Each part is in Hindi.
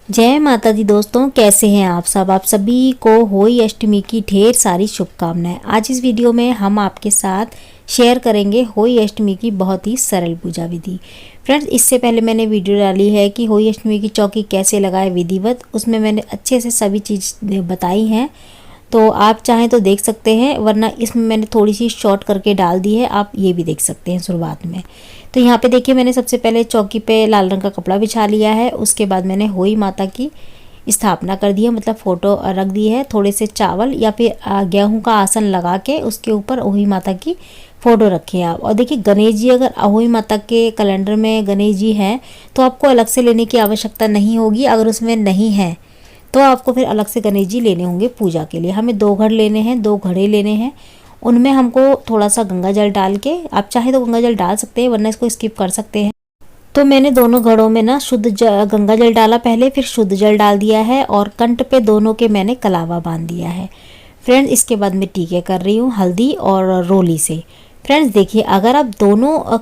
जय माता दी दोस्तों, कैसे हैं आप सब। आप सभी को होली अष्टमी की ढेर सारी शुभकामनाएं। आज इस वीडियो में हम आपके साथ शेयर करेंगे होली अष्टमी की बहुत ही सरल पूजा विधि। फ्रेंड्स, इससे पहले मैंने वीडियो डाली है कि होली अष्टमी की चौकी कैसे लगाए विधिवत, उसमें मैंने अच्छे से सभी चीज़ बताई हैं, तो आप चाहें तो देख सकते हैं, वरना इसमें मैंने थोड़ी सी शॉर्ट करके डाल दी है, आप ये भी देख सकते हैं शुरुआत में। तो यहाँ पे देखिए, मैंने सबसे पहले चौकी पे लाल रंग का कपड़ा बिछा लिया है। उसके बाद मैंने होई माता की स्थापना कर दी है, मतलब फ़ोटो रख दी है। थोड़े से चावल या फिर गेहूं का आसन लगा के उसके ऊपर होई माता की फ़ोटो रखें आप। और देखिए, गणेश जी, अगर अहोई माता के कैलेंडर में गणेश जी हैं तो आपको अलग से लेने की आवश्यकता नहीं होगी। अगर उसमें नहीं है तो आपको फिर अलग से गणेश जी लेने होंगे पूजा के लिए। हमें 2 घड़ लेने हैं, 2 घड़े लेने हैं। उनमें हमको थोड़ा सा गंगा जल डाल के, आप चाहे तो गंगा जल डाल सकते हैं, वरना इसको स्किप कर सकते हैं। तो मैंने दोनों घड़ों में ना गंगा जल डाला पहले, फिर शुद्ध जल डाल दिया है और कंठ पे दोनों के मैंने कलावा बांध दिया है। फ्रेंड्स, इसके बाद मैं टीके कर रही हूँ हल्दी और रोली से। फ्रेंड्स देखिए, अगर आप दोनों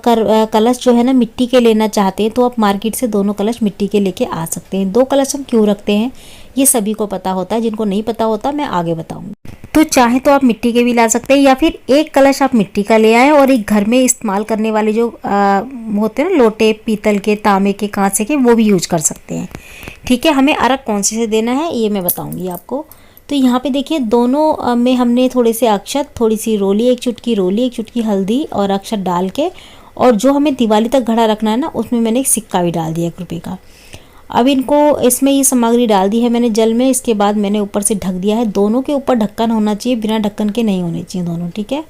कलश जो है ना मिट्टी के लेना चाहते हैं तो आप मार्केट से दोनों कलश मिट्टी के लेके आ सकते हैं। 2 कलश हम क्यों रखते हैं ये सभी को पता होता है, जिनको नहीं पता होता मैं आगे बताऊंगी। तो चाहे तो आप मिट्टी के भी ला सकते हैं, या फिर एक कलश आप मिट्टी का ले आए और एक घर में इस्तेमाल करने वाले जो होते हैं ना लोटे, पीतल के, तांबे के, कांसे के, वो भी यूज कर सकते हैं। ठीक है, हमें अर्घ कौन से देना है ये मैं बताऊंगी आपको। तो यहाँ पे देखिए, दोनों में हमने थोड़े से अक्षत, थोड़ी सी रोली, 1 चुटकी रोली, 1 चुटकी हल्दी और अक्षत डाल के, और जो हमें दिवाली तक घड़ा रखना है ना, उसमें मैंने एक सिक्का भी डाल दिया 1 रुपये का। अब इनको, इसमें ये सामग्री डाल दी है मैंने जल में। इसके बाद मैंने ऊपर से ढक दिया है। दोनों के ऊपर ढक्कन होना चाहिए, बिना ढक्कन के नहीं होने चाहिए दोनों। ठीक है,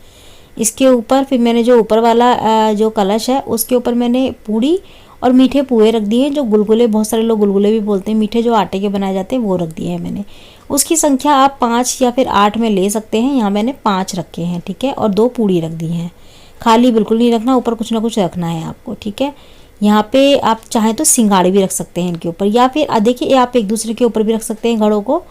इसके ऊपर फिर मैंने जो ऊपर वाला जो कलश है उसके ऊपर मैंने पूड़ी और मीठे पुए रख दिए हैं, जो गुलगुले, बहुत सारे लोग गुलगुले भी बोलते हैं, मीठे जो आटे के बनाए जाते हैं, वो रख दिए हैं मैंने। उसकी संख्या आप 5 या फिर 8 में ले सकते हैं। यहाँ मैंने 5 रखे हैं। ठीक है, और 2 पूड़ी रख दी हैं। खाली बिल्कुल नहीं रखना, ऊपर कुछ ना कुछ रखना है आपको। ठीक है, यहाँ पे आप चाहें तो सिंगाड़े भी रख सकते हैं इनके ऊपर, या फिर देखिए आप एक दूसरे के ऊपर भी रख सकते हैं घड़ों को,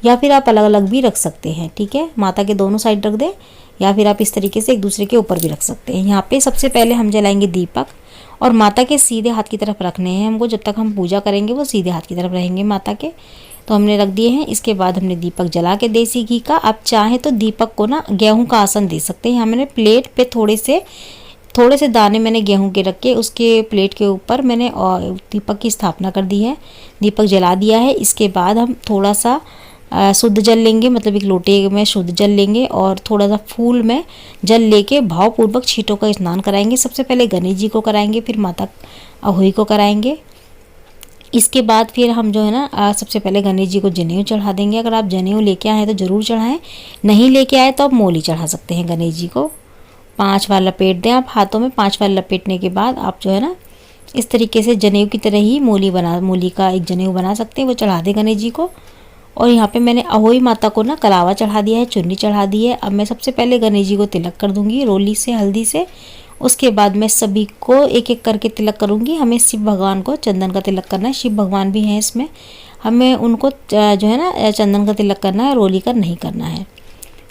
या फिर आप अलग अलग भी रख सकते हैं। ठीक है, माता के दोनों साइड रख दें, या फिर आप इस तरीके से एक दूसरे के ऊपर भी रख सकते हैं। यहाँ पे सबसे पहले हम जलाएंगे दीपक, और माता के सीधे हाथ की तरफ रखने हैं हमको। जब तक हम पूजा करेंगे वो सीधे हाथ की तरफ रहेंगे माता के। तो हमने रख दिए हैं। इसके बाद हमने दीपक जला के देसी घी का, आप चाहें तो दीपक को ना गेहूं का आसन दे सकते हैं। यहाँ मैंने प्लेट पे थोड़े से दाने मैंने गेहूं के रख के उसके प्लेट के ऊपर मैंने दीपक की स्थापना कर दी है, दीपक जला दिया है। इसके बाद हम थोड़ा सा शुद्ध जल लेंगे, मतलब एक लोटे में शुद्ध जल लेंगे और थोड़ा सा फूल में जल लेके भावपूर्वक छींटों का स्नान कराएंगे। सबसे पहले गणेश जी को कराएंगे, फिर माता अहोई को कराएंगे। इसके बाद फिर हम जो है ना सबसे पहले गणेश जी को जनेऊ चढ़ा देंगे। अगर आप जनेऊ लेके आए हैं तो ज़रूर चढ़ाएं, नहीं लेके आए तो आप मोली चढ़ा सकते हैं गणेश जी को। 5 बार लपेट दें आप हाथों में। 5 बार लपेटने के बाद आप जो है ना इस तरीके से जनेऊ की तरह ही मोली का एक जनेऊ बना सकते हैं, वो चढ़ा दें गणेश जी को। और यहाँ पे मैंने अहोई माता को ना कलावा चढ़ा दिया है, चुन्नी चढ़ा दी है। अब मैं सबसे पहले गणेश जी को तिलक कर दूंगी रोली से, हल्दी से। उसके बाद मैं सभी को एक एक करके तिलक करूंगी। हमें शिव भगवान को चंदन का तिलक करना है, शिव भगवान भी हैं इसमें, हमें उनको जो है ना चंदन का तिलक करना है, रोली का नहीं करना है।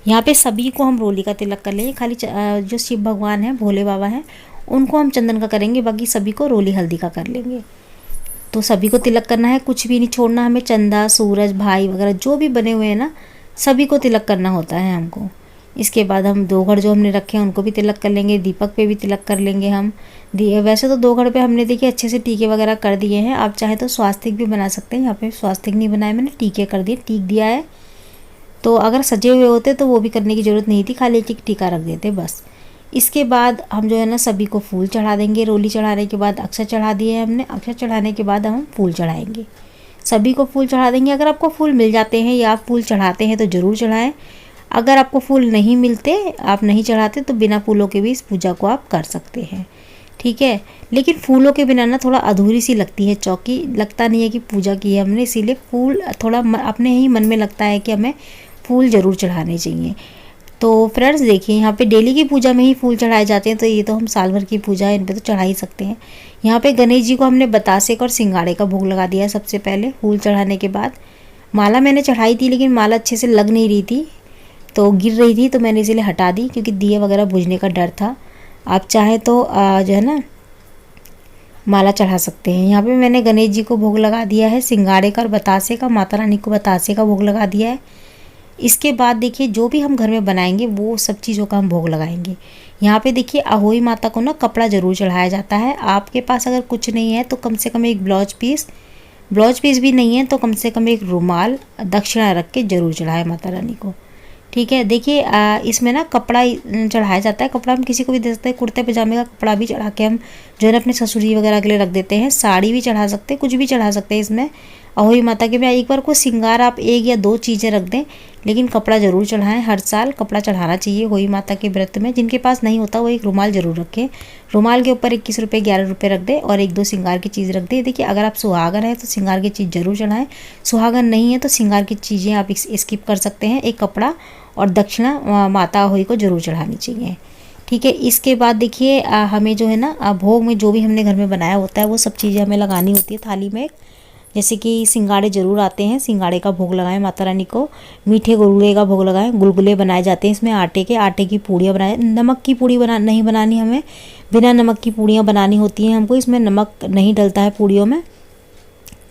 यहाँ पे सभी को हम रोली का तिलक कर लेंगे, खाली जो शिव भगवान हैं, भोले बाबा हैं, उनको हम चंदन का करेंगे, बाकी सभी को रोली हल्दी का कर लेंगे। तो सभी को तिलक करना है, कुछ भी नहीं छोड़ना हमें। चंदा, सूरज, भाई वगैरह जो भी बने हुए हैं ना, सभी को तिलक करना होता है हमको। इसके बाद हम 2 घड़ जो हमने रखे हैं उनको भी तिलक कर लेंगे, दीपक पे भी तिलक कर लेंगे हम। वैसे तो 2 घड़ पे हमने देखिए अच्छे से टीके वगैरह कर दिए हैं। आप चाहे तो स्वास्तिक भी बना सकते हैं। यहाँ पे स्वास्तिक नहीं बनाया मैंने, टीके कर दिए, टीक दिया है। तो अगर सजे हुए होते तो वो भी करने की ज़रूरत नहीं थी, खाली एक टीका रख देते बस। इसके बाद हम जो है ना सभी को फूल चढ़ा देंगे। रोली चढ़ाने के बाद अक्षत चढ़ा दिए हमने, अक्षत चढ़ाने के बाद हम फूल चढ़ाएंगे, सभी को फूल चढ़ा देंगे। अगर आपको फूल मिल जाते हैं या आप फूल चढ़ाते हैं तो ज़रूर चढ़ाएं। अगर आपको फूल नहीं मिलते, आप नहीं चढ़ाते, तो बिना फूलों के भी इस पूजा को आप कर सकते हैं। ठीक है, लेकिन फूलों के बिना ना थोड़ा अधूरी सी लगती है चौकी, लगता नहीं है कि पूजा की है हमने, इसीलिए फूल थोड़ा अपने ही मन में लगता है कि हमें फूल ज़रूर चढ़ाने चाहिए। तो फ्रेंड्स देखिए, यहाँ पे डेली की पूजा में ही फूल चढ़ाए जाते हैं, तो ये तो हम साल भर की पूजा है, इन पे तो चढ़ा ही सकते हैं। यहाँ पे गणेश जी को हमने बतासे और सिंगाड़े का भोग लगा दिया सबसे पहले फूल चढ़ाने के बाद। माला मैंने चढ़ाई थी, लेकिन माला अच्छे से लग नहीं रही थी, तो गिर रही थी, तो मैंने इसीलिए हटा दी, क्योंकि दिए वगैरह बुझने का डर था। आप चाहें तो जो है ना माला चढ़ा सकते हैं। यहाँ पे मैंने गणेश जी को भोग लगा दिया है सिंगाड़े का और बतासे का, माता रानी को बतासे का भोग लगा दिया है। इसके बाद देखिए जो भी हम घर में बनाएंगे वो सब चीज़ों का हम भोग लगाएंगे। यहाँ पे देखिए अहोई माता को ना कपड़ा ज़रूर चढ़ाया जाता है। आपके पास अगर कुछ नहीं है तो कम से कम एक ब्लाउज पीस भी नहीं है तो कम से कम एक रुमाल दक्षिणा रख के ज़रूर चढ़ाए माता रानी को। ठीक है, देखिए इसमें ना कपड़ा चढ़ाया जाता है। कपड़ा हम किसी को भी दे सकते हैं, कुर्ते पजामे का कपड़ा भी चढ़ा के हम जो है ना अपने ससुरी वगैरह के लिए रख देते हैं। साड़ी भी चढ़ा सकते हैं, कुछ भी चढ़ा सकते हैं इसमें अहोई माता के में। एक बार को श्रृंगार आप 1 या 2 चीज़ें रख दें, लेकिन कपड़ा ज़रूर चढ़ाएं। हर साल कपड़ा चढ़ाना चाहिए होई माता के व्रत में। जिनके पास नहीं होता वो एक रुमाल ज़रूर रखें। रुमाल के ऊपर 21 रुपये 11 रुपये रख दें और 1-2 श्रृंगार की चीज़ रख दें। देखिए अगर आप सुहागन है तो श्रृंगार की चीज़ ज़रूर चढ़ाएं, सुहागन नहीं है तो श्रृंगार की चीज़ें आप स्किप कर सकते हैं। एक कपड़ा और दक्षिणा माता अहोई को ज़रूर चढ़ानी चाहिए। ठीक है, इसके बाद देखिए हमें जो है ना भोग में जो भी हमने घर में बनाया होता है वो सब चीज़ें हमें लगानी होती है थाली में। जैसे कि सिंगाड़े ज़रूर आते हैं, सिंगाड़े का भोग लगाएं माता रानी को। मीठे गुलगुले का भोग लगाएं, गुलगुले बनाए जाते हैं इसमें आटे की पूड़ियाँ बनाए। नमक की पूड़ी नहीं बनानी हमें, बिना नमक की पूड़ियाँ बनानी होती हैं हमको। इसमें नमक नहीं डलता है पूड़ियों में।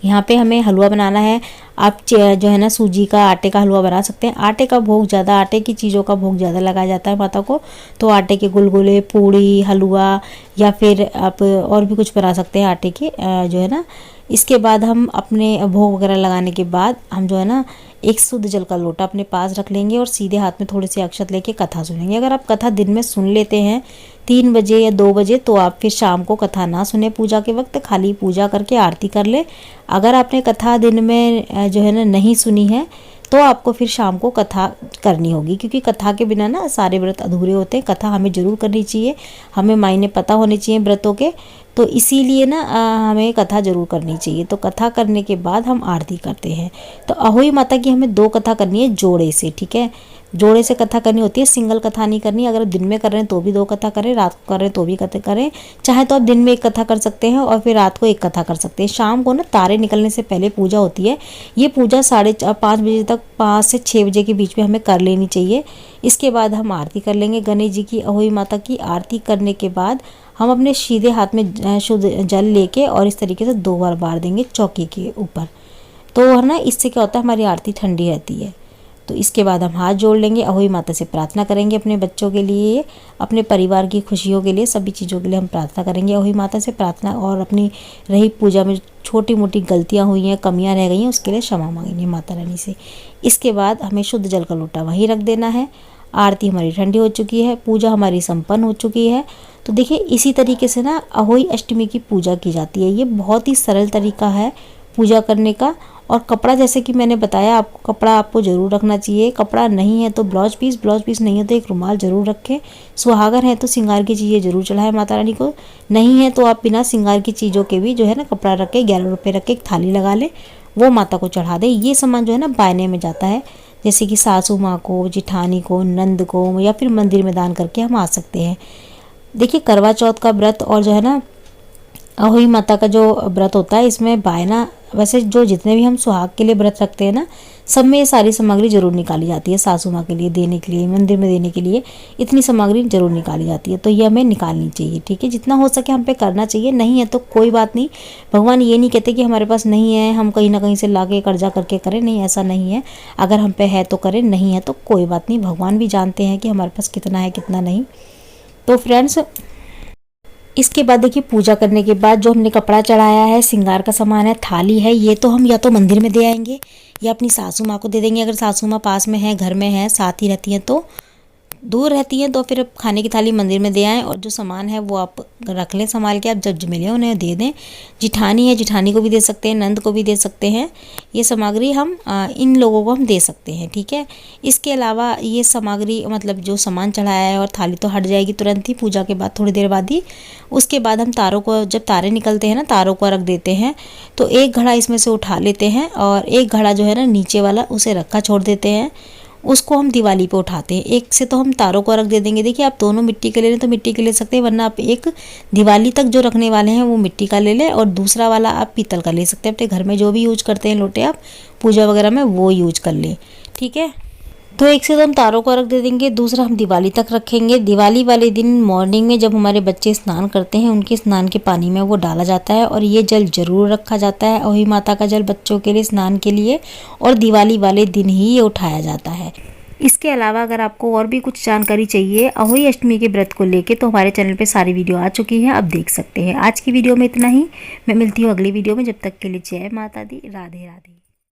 यहाँ पे हमें हलवा बनाना है। आप जो है ना सूजी का आटे का हलवा बना सकते हैं। आटे का भोग ज़्यादा, आटे की चीज़ों का भोग ज़्यादा लगाया जाता है माता को, तो आटे के गुलगुले, पूड़ी, हलवा या फिर आप और भी कुछ बना सकते हैं आटे के जो है ना। इसके बाद हम अपने भोग वगैरह लगाने के बाद हम जो है ना एक शुद्ध जल का लोटा अपने पास रख लेंगे और सीधे हाथ में थोड़े से अक्षत लेके कथा सुनेंगे। अगर आप कथा दिन में सुन लेते हैं 3 बजे या 2 बजे तो आप फिर शाम को कथा ना सुने पूजा के वक्त, खाली पूजा करके आरती कर ले। अगर आपने कथा दिन में जो है ना नहीं सुनी है तो आपको फिर शाम को कथा करनी होगी, क्योंकि कथा के बिना ना सारे व्रत अधूरे होते हैं। कथा हमें ज़रूर करनी चाहिए, हमें मायने पता होने चाहिए व्रतों के, तो इसीलिए ना हमें कथा ज़रूर करनी चाहिए। तो कथा करने के बाद हम आरती करते हैं। तो अहोई माता की हमें 2 कथा करनी है जोड़े से। ठीक है, जोड़े से कथा करनी होती है, सिंगल कथा नहीं करनी। अगर दिन में कर रहे हैं तो भी 2 कथा करें, रात को कर रहे हैं तो भी कथा करें। चाहे तो आप दिन में 1 कथा कर सकते हैं और फिर रात को 1 कथा कर सकते हैं। शाम को ना तारे निकलने से पहले पूजा होती है। ये पूजा 5:30 बजे तक, 5 से 6 बजे के बीच में हमें कर लेनी चाहिए। इसके बाद हम आरती कर लेंगे गणेश जी की। अहोई माता की आरती करने के बाद हम अपने सीधे हाथ में शुद्ध जल लेके और इस तरीके से 2 बार बार देंगे चौकी के ऊपर। तो है ना, इससे क्या होता है हमारी आरती ठंडी रहती है। तो इसके बाद हम हाथ जोड़ लेंगे, अहोई माता से प्रार्थना करेंगे अपने बच्चों के लिए, अपने परिवार की खुशियों के लिए, सभी चीज़ों के लिए हम प्रार्थना करेंगे अहोई माता से प्रार्थना। और अपनी रही पूजा में छोटी मोटी गलतियाँ हुई हैं, कमियाँ रह गई हैं, उसके लिए क्षमा मांगेंगे माता रानी से। इसके बाद हमें शुद्ध जल का लोटा वहीं रख देना है। आरती हमारी ठंडी हो चुकी है, पूजा हमारी संपन्न हो चुकी है। तो देखिए इसी तरीके से ना अहोई अष्टमी की पूजा की जाती है। ये बहुत ही सरल तरीका है पूजा करने का। और कपड़ा जैसे कि मैंने बताया आपको, कपड़ा आपको ज़रूर रखना चाहिए। कपड़ा नहीं है तो ब्लाउज पीस नहीं है तो एक रुमाल ज़रूर रखें। सुहागन है तो श्रृंगार की चीज़ें ज़रूर चढ़ाएं माता रानी को। नहीं है तो आप बिना श्रृंगार की चीज़ों के भी जो है ना कपड़ा रख के 11 रुपये रख के एक थाली लगा लें, वो माता को चढ़ा दें। ये सामान जो है ना बायने में जाता है, जैसे कि सासू माँ को, जिठानी को, नंद को, या फिर मंदिर में दान करके हम आ सकते हैं। देखिए करवा चौथ का व्रत और जो है ना अहोई माता का जो व्रत होता है, इसमें बायना, वैसे जो जितने भी हम सुहाग के लिए व्रत रखते हैं ना, सब में ये सारी सामग्री जरूर निकाली जाती है। सासू माँ के लिए देने के लिए, मंदिर में देने के लिए इतनी सामग्री जरूर निकाली जाती है। तो ये हमें निकालनी चाहिए। ठीक है, जितना हो सके हम पे करना चाहिए। नहीं है तो कोई बात नहीं, भगवान ये नहीं कहते कि हमारे पास नहीं है हम कहीं ना कहीं से लाके कर्जा करके करें, नहीं ऐसा नहीं है। अगर हम पे है तो करें, नहीं है तो कोई बात नहीं। भगवान भी जानते हैं कि हमारे पास कितना है कितना नहीं। तो फ्रेंड्स, इसके बाद देखिए पूजा करने के बाद जो हमने कपड़ा चढ़ाया है, श्रृंगार का सामान है, थाली है, ये तो हम या तो मंदिर में दे आएंगे या अपनी सासू माँ को दे देंगे। अगर सासू माँ पास में है, घर में है, साथ ही रहती हैं, तो दूर रहती हैं तो फिर खाने की थाली मंदिर में दे आएँ और जो सामान है वो आप रख लें संभाल के। आप जब मिले उन्हें दे दें। जिठानी है, जिठानी को भी दे सकते हैं, नंद को भी दे सकते हैं। ये सामग्री हम इन लोगों को हम दे सकते हैं। ठीक है, इसके अलावा ये सामग्री मतलब जो सामान चढ़ाया है और थाली तो हट जाएगी तुरंत ही पूजा के बाद, थोड़ी देर बाद ही। उसके बाद हम तारों को, जब तारे निकलते हैं ना, तारों को रख देते हैं। तो 1 घड़ा इसमें से उठा लेते हैं और 1 घड़ा जो है ना नीचे वाला उसे रखा छोड़ देते हैं, उसको हम दिवाली पे उठाते हैं। एक से तो हम तारों को रख दे देंगे। देखिए आप दोनों मिट्टी के ले लें तो मिट्टी के ले सकते हैं, वरना आप एक दिवाली तक जो रखने वाले हैं वो मिट्टी का ले लें और दूसरा वाला आप पीतल का ले सकते हैं। अपने घर में जो भी यूज करते हैं लोटे आप पूजा वगैरह में वो यूज कर लें। ठीक है, तो एक से तो हम तारों को अर्घ दे देंगे, दूसरा हम दिवाली तक रखेंगे। दिवाली वाले दिन मॉर्निंग में जब हमारे बच्चे स्नान करते हैं, उनके स्नान के पानी में वो डाला जाता है और ये जल जरूर रखा जाता है, अहोई माता का जल बच्चों के लिए स्नान के लिए, और दिवाली वाले दिन ही ये उठाया जाता है। इसके अलावा अगर आपको और भी कुछ जानकारी चाहिए अहोई अष्टमी के व्रत को लेके, तो हमारे चैनल पे सारी वीडियो आ चुकी है, आप देख सकते हैं। आज की वीडियो में इतना ही, मैं मिलती हूँ अगली वीडियो में। जब तक के लिए जय माता दी, राधे राधे।